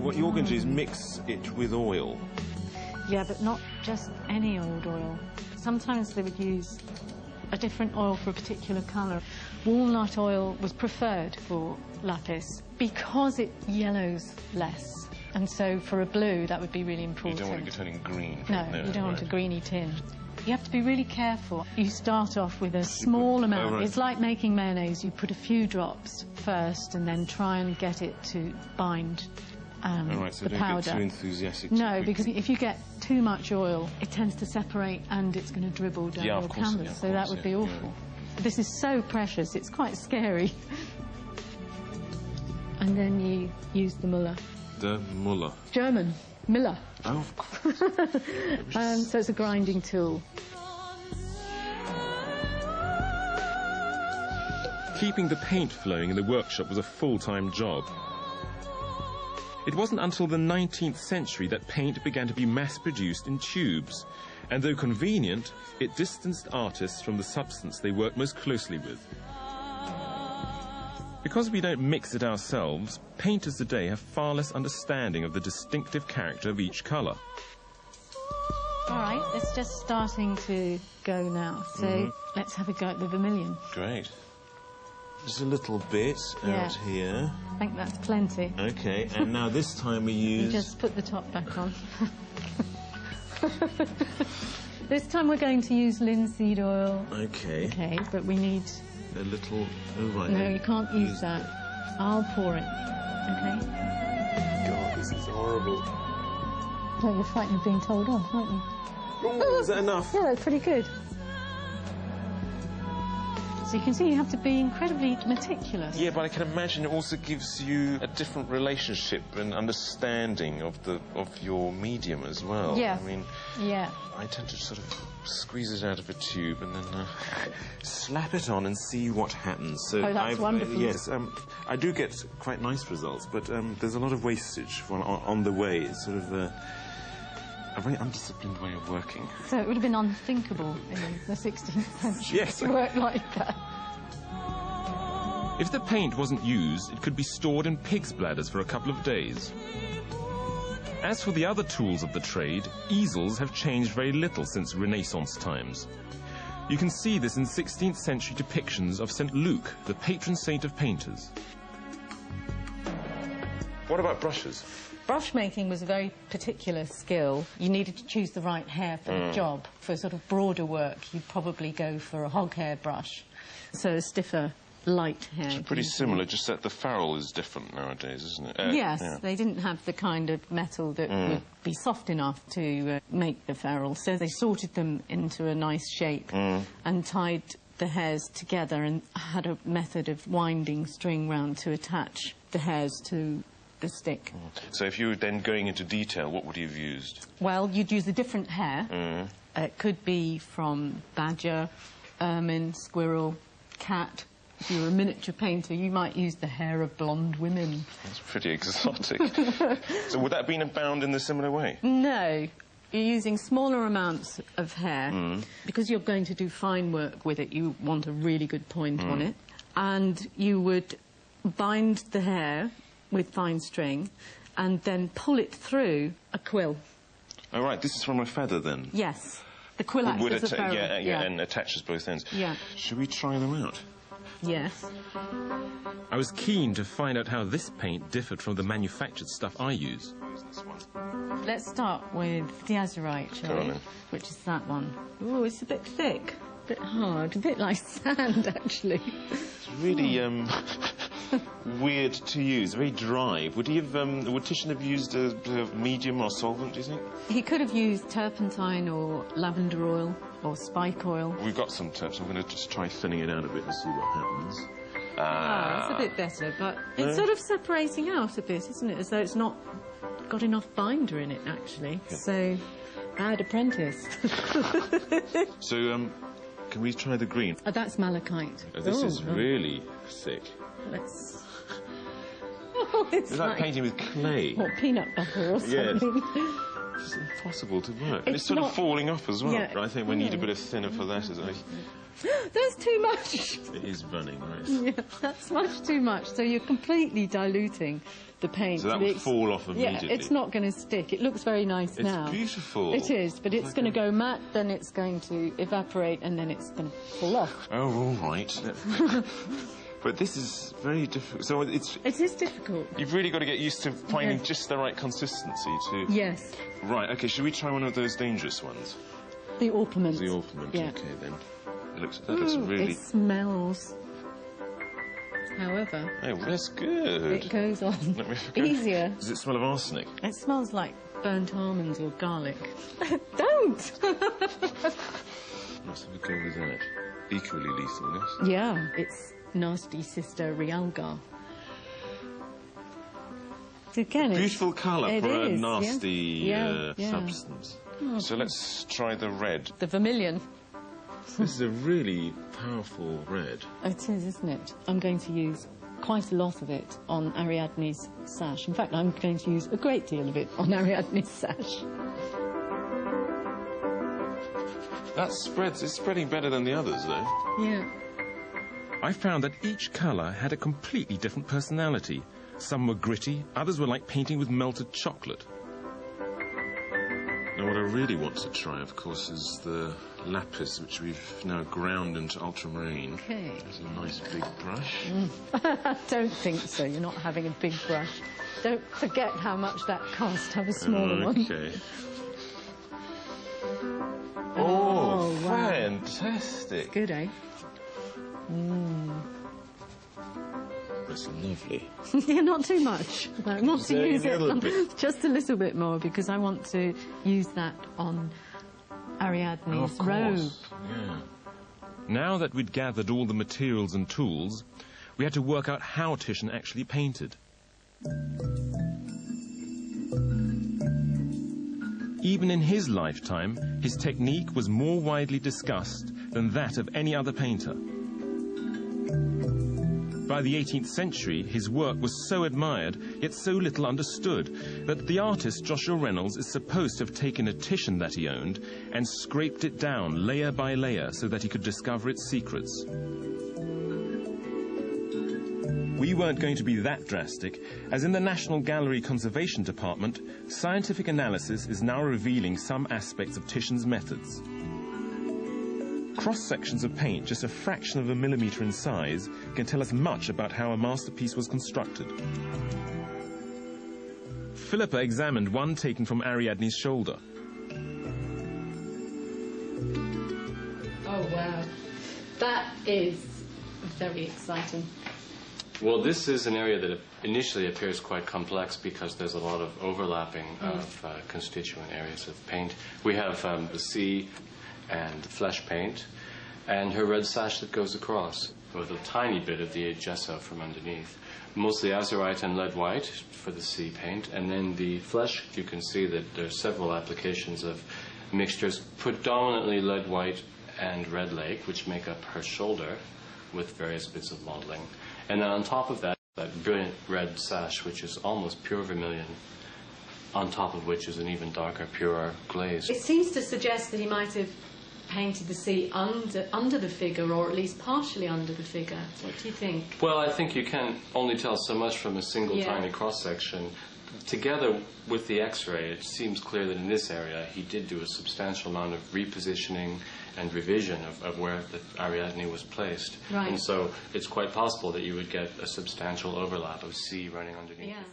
what you're going to do is mix it with oil. Yeah, but not just any old oil. Sometimes they would use a different oil for a particular colour. Walnut oil was preferred for lapis because it yellows less. And so for a blue, that would be really important. You don't want it turning green. No, you don't want a greeny tin. You have to be really careful. You start off with a small amount. Oh, right. It's like making mayonnaise. You put a few drops first and then try and get it to bind so the don't powder. get too enthusiastic. No, because if you get too much oil, it tends to separate and it's going to dribble down your canvas. So that would be awful. This is so precious, it's quite scary. And then you use the Muller. The Muller. German. Miller. Oh, of course. So it's a grinding tool. Keeping the paint flowing in the workshop was a full-time job. It wasn't until the 19th century that paint began to be mass-produced in tubes, and though convenient, it distanced artists from the substance they worked most closely with. Because we don't mix it ourselves, painters today have far less understanding of the distinctive character of each colour. All right, it's just starting to go now, so let's have a go at the vermilion. Great. Just a little bit out here. I think that's plenty. OK, and now this time we use... You just put the top back on. This time we're going to use linseed oil. OK. OK, but we need... A little... Oh, right. No, you can't use that. I'll pour it. OK? God, this is horrible. Oh, you're frightened of being told off, aren't you? Oh, is that enough? Yeah, that's pretty good. So you can see you have to be incredibly meticulous. Yeah, but I can imagine it also gives you a different relationship and understanding of your medium as well. Yeah. I mean, I tend to sort of squeeze it out of a tube and then slap it on and see what happens. So that's wonderful. Yes, I do get quite nice results, but there's a lot of wastage on the way. It's sort of a very undisciplined way of working. So it would have been unthinkable in the 16th century to work like that. If the paint wasn't used, it could be stored in pig's bladders for a couple of days. As for the other tools of the trade, easels have changed very little since Renaissance times. You can see this in 16th century depictions of St. Luke, the patron saint of painters. What about brushes? Brush making was a very particular skill. You needed to choose the right hair for the job. For sort of broader work, you'd probably go for a hog hair brush. So a stiffer, light hair. It's pretty similar, just that the ferrule is different nowadays, isn't it? Yes, they didn't have the kind of metal that would be soft enough to make the ferrule. So they sorted them into a nice shape and tied the hairs together and had a method of winding string round to attach the hairs to the stick. So if you were then going into detail, what would you have used? Well, you'd use a different hair. It could be from badger, ermine, squirrel, cat. If you were a miniature painter, you might use the hair of blonde women. That's pretty exotic. So would that have been bound in a similar way? No. You're using smaller amounts of hair. Because you're going to do fine work with it, you want a really good point on it. And you would bind the hair with fine string and then pull it through a quill. Oh, right, this is from a feather then? Yes. The quill acts as a ferrule. Yeah, and attaches both ends. Yeah. Should we try them out? Yes. I was keen to find out how this paint differed from the manufactured stuff I use. Let's start with the azurite, shall we? Which is that one. Oh, it's a bit thick, a bit hard, a bit like sand, actually. It's really weird to use, very dry. Would Titian have used a medium or solvent, do you think? He could have used turpentine or lavender oil or spike oil. We've got some tips. I'm going to just try thinning it out a bit and see what happens. It's a bit better, but it's sort of separating out a bit, isn't it? As though it's not got enough binder in it, actually. Yeah. So, bad apprentice. So, can we try the green? That's malachite. This is really thick. Let's... it's like painting with clay. Or peanut butter or something. Yes. It's impossible to work. And it's sort of falling off as well. Yeah. I think we need a bit of thinner for that. That's too much. It is running, right? Yeah, that's much too much. So you're completely diluting the paint. So that would fall off immediately. Yeah, it's not going to stick. It looks very nice now. It's beautiful. It is, but it's going to go matte, then it's going to evaporate, and then it's going to fall off. Oh, all right. But this is very difficult. So It is difficult. you've really got to get used to finding just the right consistency to... Yes. Right, OK, should we try one of those dangerous ones? The orpiment. The orpiment, yeah. OK, then. That looks really... It smells. However... Oh, that's good. It goes on Let me go. easier. Does it smell of arsenic? It smells like burnt almonds or garlic. Don't! Let's have a go with that. Equally lethal, yes? Yeah, it's nasty sister Realgar. Again, Beautiful colour it for a is, nasty yeah. substance. So let's try the red. The vermilion. This is a really powerful red. It is, isn't it? I'm going to use quite a lot of it on Ariadne's sash. In fact, I'm going to use a great deal of it on Ariadne's sash. It's spreading better than the others, though. Yeah. I found that each colour had a completely different personality. Some were gritty, others were like painting with melted chocolate. Now, what I really want to try, of course, is the lapis, which we've now ground into ultramarine. Okay. There's a nice big brush. Don't think so. You're not having a big brush. Don't forget how much that cost. Have a smaller one. Okay. Oh, wow. Fantastic. Good, eh? That's lovely. Yeah, not too much. I want to use a little bit. just a little bit more because I want to use that on Ariadne's robe. Yeah. Now that we'd gathered all the materials and tools, we had to work out how Titian actually painted. Even in his lifetime, his technique was more widely discussed than that of any other painter. By the 18th century, his work was so admired, yet so little understood, that the artist Joshua Reynolds is supposed to have taken a Titian that he owned and scraped it down layer by layer so that he could discover its secrets. We weren't going to be that drastic, as in the National Gallery Conservation Department, scientific analysis is now revealing some aspects of Titian's methods. Cross-sections of paint, just a fraction of a millimetre in size, can tell us much about how a masterpiece was constructed. Philippa examined one taken from Ariadne's shoulder. Oh, wow. That is very exciting. Well, this is an area that initially appears quite complex because there's a lot of overlapping of constituent areas of paint. We have the sea and flesh paint, and her red sash that goes across, with a tiny bit of the gesso from underneath. Mostly azurite and lead white for the sea paint, and then the flesh, you can see that there's several applications of mixtures, predominantly lead white and red lake, which make up her shoulder, with various bits of modeling. And then on top of that, that brilliant red sash, which is almost pure vermilion, on top of which is an even darker, purer glaze. It seems to suggest that he might have painted the sea under the figure, or at least partially under the figure. What do you think? Well, I think you can only tell so much from a single tiny cross-section. Together with the X-ray, it seems clear that in this area he did do a substantial amount of repositioning and revision of where the Ariadne was placed. Right. And so it's quite possible that you would get a substantial overlap of sea running underneath the figure.